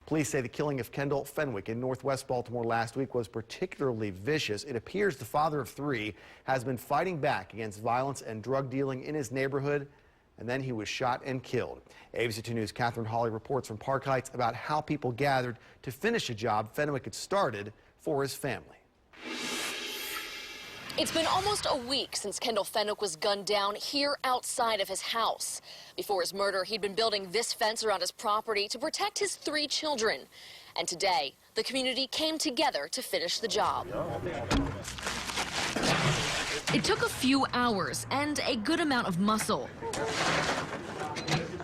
Police say the killing of Kendal Fenwick in Northwest Baltimore last week was particularly vicious. It appears the father of three has been fighting back against violence and drug dealing in his neighborhood, and then he was shot and killed. ABC 2 News' Catherine Hawley reports from Park Heights about how people gathered to finish a job Fenwick had started for his family. It's been almost a week since Kendal Fenwick was gunned down here outside of his house. Before his murder, he'd been building this fence around his property to protect his three children. And today, the community came together to finish the job. It took a few hours and a good amount of muscle.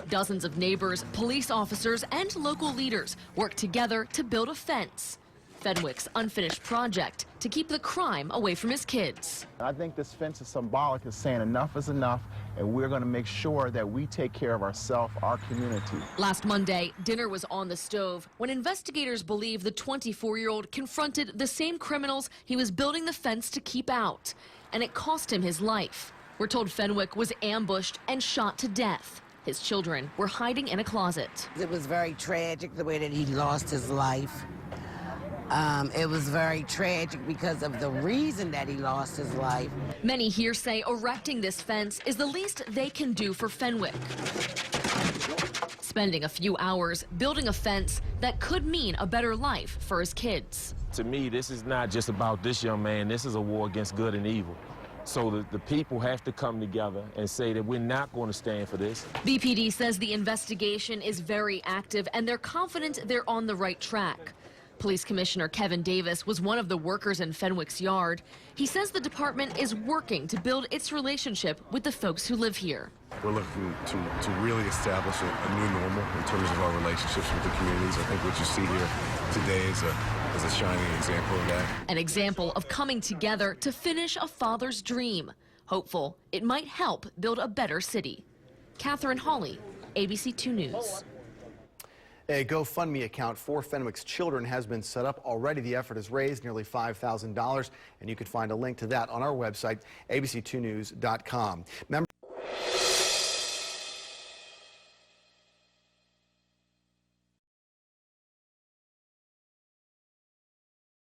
Dozens of neighbors, police officers, and local leaders worked together to build a fence. Fenwick's unfinished project to keep the crime away from his kids. I think this fence is symbolic of saying enough is enough, and we're going to make sure that we take care of ourselves, our community. Last Monday, dinner was on the stove when investigators believe the 24-year-old confronted the same criminals he was building the fence to keep out, and it cost him his life. We're told Fenwick was ambushed and shot to death. His children were hiding in a closet. It was very tragic the way that he lost his life. It was very tragic because of the reason that he lost his life. Many here say erecting this fence is the least they can do for Fenwick. Spending a few hours building a fence that could mean a better life for his kids. To me, this is not just about this young man. This is a war against good and evil. So the people have to come together and say that we're not going to stand for this. BPD says the investigation is very active and they're confident they're on the right track. Police Commissioner Kevin Davis was one of the workers in Fenwick's yard. He says the department is working to build its relationship with the folks who live here. We're looking to really establish a new normal in terms of our relationships with the communities. I think what you see here today is a shining example of that. An example of coming together to finish a father's dream. Hopeful it might help build a better city. Catherine Hawley, ABC 2 News. A GoFundMe account for Fenwick's children has been set up already. The effort has raised nearly $5,000, and you can find a link to that on our website, abc2news.com.